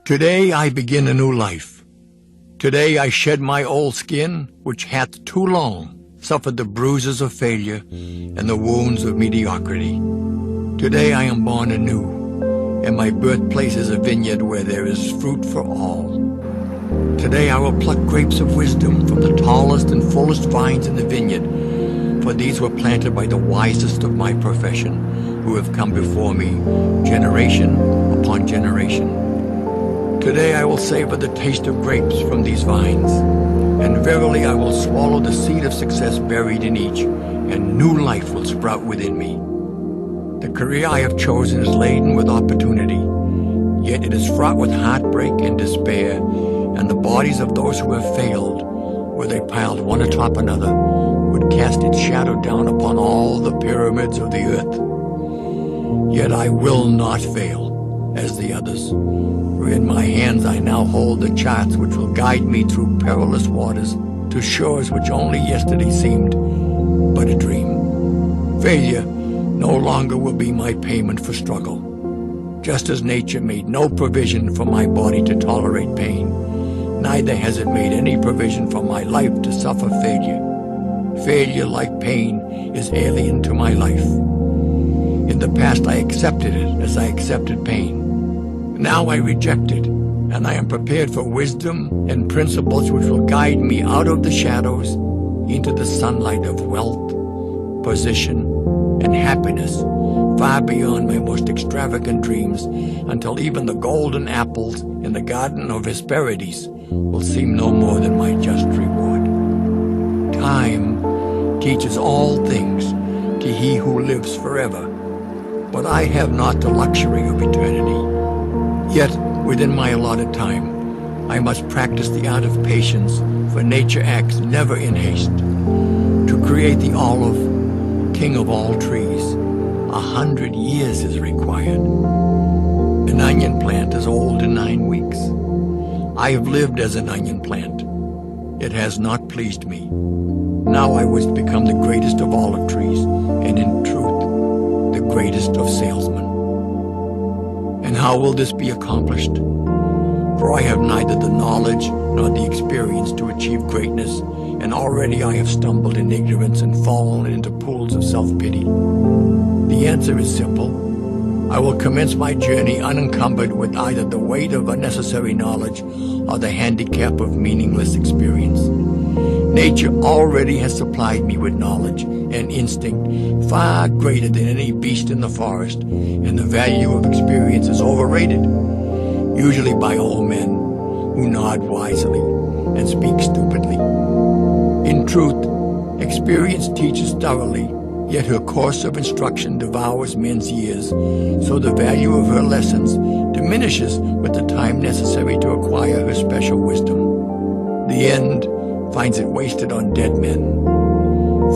Today I begin a new life. Today I shed my old skin, which hath too long suffered the bruises of failure and the wounds of mediocrity. Today I am born anew, and my birthplace is a vineyard where there is fruit for all. Today I will pluck grapes of wisdom from the tallest and fullest vines in the vineyard, for these were planted by the wisest of my profession, who have come before me, generation upon generation. Today I will savor the taste of grapes from these vines, and verily I will swallow the seed of success buried in each, and new life will sprout within me. The career I have chosen is laden with opportunity, yet it is fraught with heartbreak and despair, and the bodies of those who have failed, were they piled one atop another, would cast its shadow down upon all the pyramids of the earth. Yet I will not fail, as the others, for in my hands I now hold the charts which will guide me through perilous waters to shores which only yesterday seemed but a dream. Failure no longer will be my payment for struggle. Just as nature made no provision for my body to tolerate pain, neither has it made any provision for my life to suffer failure. Failure, like pain, is alien to my life. In the past I accepted it as I accepted pain. Now I reject it, and I am prepared for wisdom and principles which will guide me out of the shadows into the sunlight of wealth, position, and happiness, far beyond my most extravagant dreams, until even the golden apples in the garden of Hesperides will seem no more than my just reward. Time teaches all things to he who lives forever, but I have not the luxury of eternity. Yet, within my allotted time, I must practice the art of patience, for nature acts never in haste. To create the olive, king of all trees, 100 years is required. An onion plant is old in 9 weeks. I have lived as an onion plant. It has not pleased me. Now I wish to become the greatest of olive trees, and in truth, the greatest of salesmen. And how will this be accomplished? For I have neither the knowledge nor the experience to achieve greatness, and already I have stumbled in ignorance and fallen into pools of self-pity. The answer is simple. I will commence my journey unencumbered with either the weight of unnecessary knowledge or the handicap of meaningless experience. Nature already has supplied me with knowledge and instinct far greater than any beast in the forest, and the value of experience is overrated, usually by old men who nod wisely and speak stupidly. In truth, experience teaches thoroughly, yet her course of instruction devours men's years, so the value of her lessons diminishes with the time necessary to acquire her special wisdom. The end finds it wasted on dead men.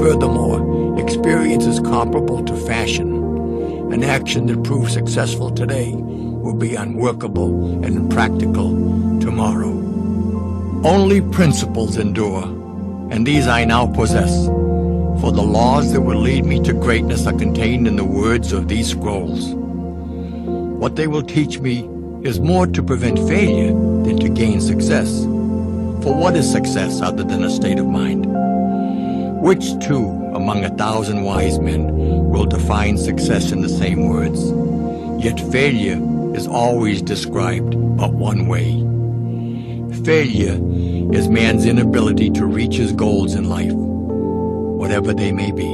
Furthermore, experience is comparable to fashion. An action that proves successful today will be unworkable and impractical tomorrow. Only principles endure, and these I now possess, for the laws that will lead me to greatness are contained in the words of these scrolls. What they will teach me is more to prevent failure than to gain success. For what is success other than a state of mind? Which two among 1,000 wise men will define success in the same words? Yet failure is always described but one way. Failure is man's inability to reach his goals in life, whatever they may be.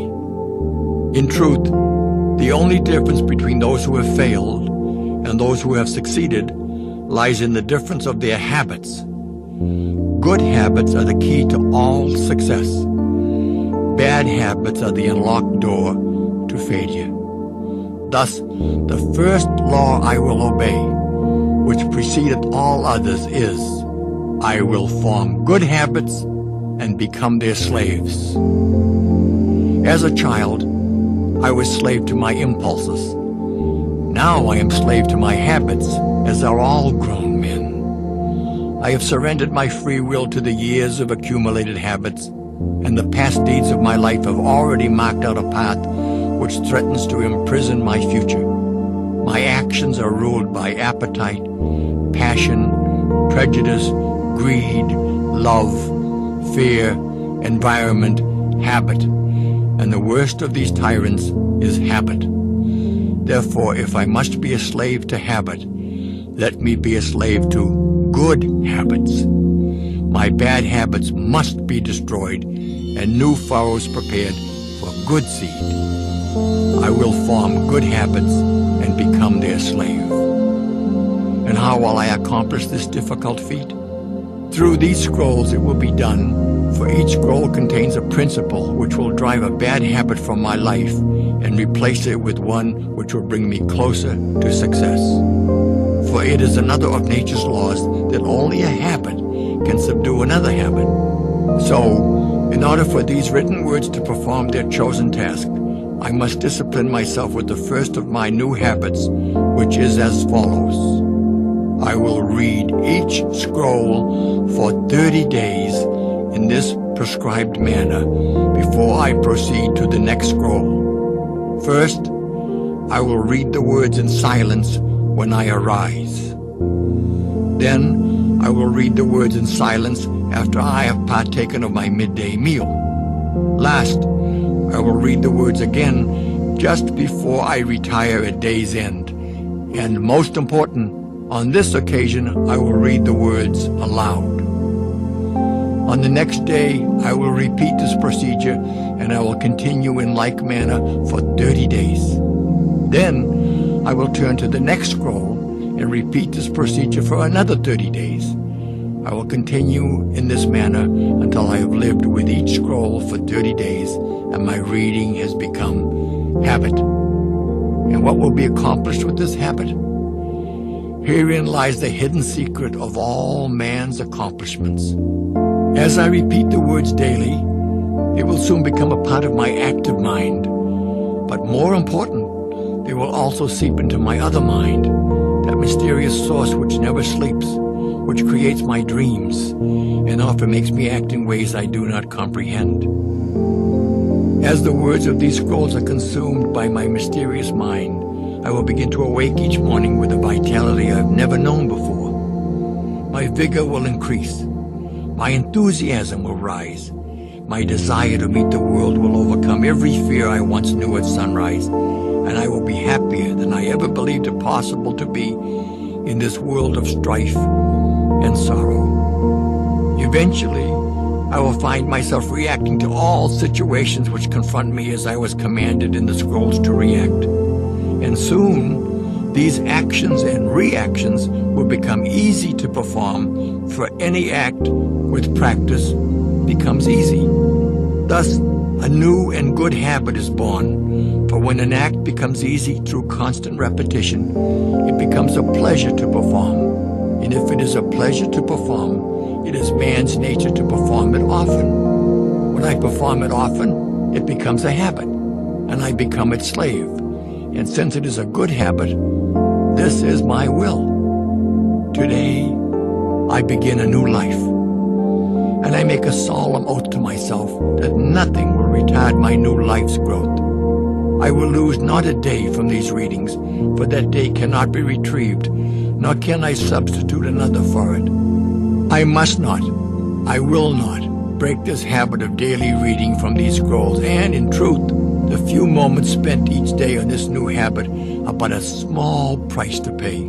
In truth, the only difference between those who have failed and those who have succeeded lies in the difference of their habits. Good habits are the key to all success. Bad habits are the unlocked door to failure. Thus, the first law I will obey, which precedeth all others, is, I will form good habits and become their slaves. As a child, I was slave to my impulses. Now I am slave to my habits, as are all grown men. I have surrendered my free will to the years of accumulated habits, and the past deeds of my life have already marked out a path which threatens to imprison my future. My actions are ruled by appetite, passion, prejudice, greed, love, fear, environment, habit. And the worst of these tyrants is habit. Therefore, if I must be a slave to habit, let me be a slave to good habits. My bad habits must be destroyed and new furrows prepared for good seed. I will form good habits and become their slave. And how will I accomplish this difficult feat? Through these scrolls it will be done, for each scroll contains a principle which will drive a bad habit from my life and replace it with one which will bring me closer to success. For it is another of nature's laws that only a habit can subdue another habit. So, in order for these written words to perform their chosen task, I must discipline myself with the first of my new habits, which is as follows. I will read each scroll for 30 days in this prescribed manner before I proceed to the next scroll. First, I will read the words in silence when I arise. Then, I will read the words in silence after I have partaken of my midday meal. Last, I will read the words again just before I retire at day's end. And most important, on this occasion, I will read the words aloud. On the next day, I will repeat this procedure, and I will continue in like manner for 30 days. Then, I will turn to the next scroll and repeat this procedure for another 30 days. I will continue in this manner until I have lived with each scroll for 30 days and my reading has become habit. And what will be accomplished with this habit? Herein lies the hidden secret of all man's accomplishments. As I repeat the words daily, it will soon become a part of my active mind. But more important, they will also seep into my other mind, that mysterious source which never sleeps, which creates my dreams, and often makes me act in ways I do not comprehend. As the words of these scrolls are consumed by my mysterious mind, I will begin to awake each morning with a vitality I've never known before. My vigor will increase. My enthusiasm will rise. My desire to meet the world will overcome every fear I once knew at sunrise, and I will be happier than I ever believed it possible to be in this world of strife and sorrow. Eventually, I will find myself reacting to all situations which confront me as I was commanded in the scrolls to react. And soon, these actions and reactions will become easy to perform, for any act with practice becomes easy. Thus, a new and good habit is born, for when an act becomes easy through constant repetition, it becomes a pleasure to perform. And if it is a pleasure to perform, it is man's nature to perform it often. When I perform it often, it becomes a habit, and I become its slave. And since it is a good habit, this is my will. Today, I begin a new life, and I make a solemn oath to myself that nothing will retard my new life's growth. I will lose not a day from these readings, for that day cannot be retrieved, nor can I substitute another for it. I must not, I will not, break this habit of daily reading from these scrolls, and in truth, the few moments spent each day on this new habit are but a small price to pay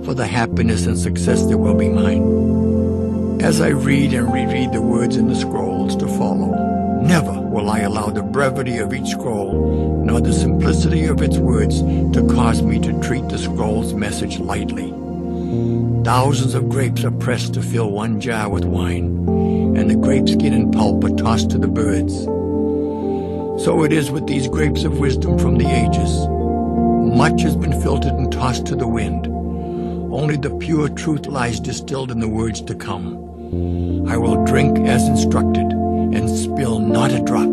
for the happiness and success that will be mine. As I read and reread the words in the scrolls to follow, never will I allow the brevity of each scroll, nor the simplicity of its words, to cause me to treat the scroll's message lightly. Thousands of grapes are pressed to fill one jar with wine, and the grape skin and pulp are tossed to the birds. So it is with these grapes of wisdom from the ages. Much has been filtered and tossed to the wind. Only the pure truth lies distilled in the words to come. I will drink as instructed, and spill not a drop,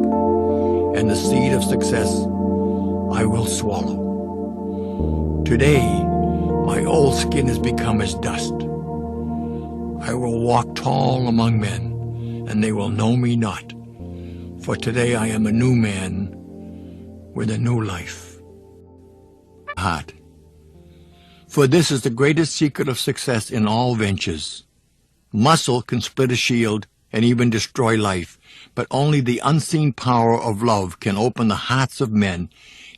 and the seed of success I will swallow. Today, my old skin has become as dust. I will walk tall among men, and they will know me not. For today I am a new man with a new life. Heart. For this is the greatest secret of success in all ventures. Muscle can split a shield and even destroy life, but only the unseen power of love can open the hearts of men,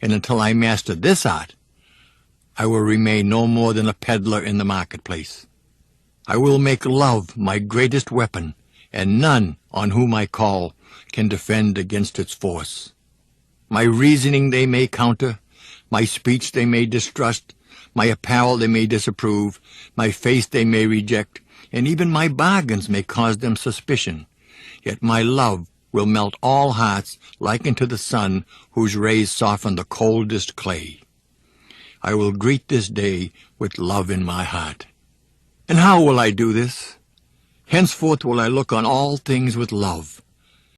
and until I master this art, I will remain no more than a peddler in the marketplace. I will make love my greatest weapon, and none on whom I call can defend against its force. My reasoning they may counter, my speech they may distrust, my apparel they may disapprove, my face they may reject, and even my bargains may cause them suspicion. Yet my love will melt all hearts like unto the sun, whose rays soften the coldest clay. I will greet this day with love in my heart. And how will I do this? Henceforth will I look on all things with love,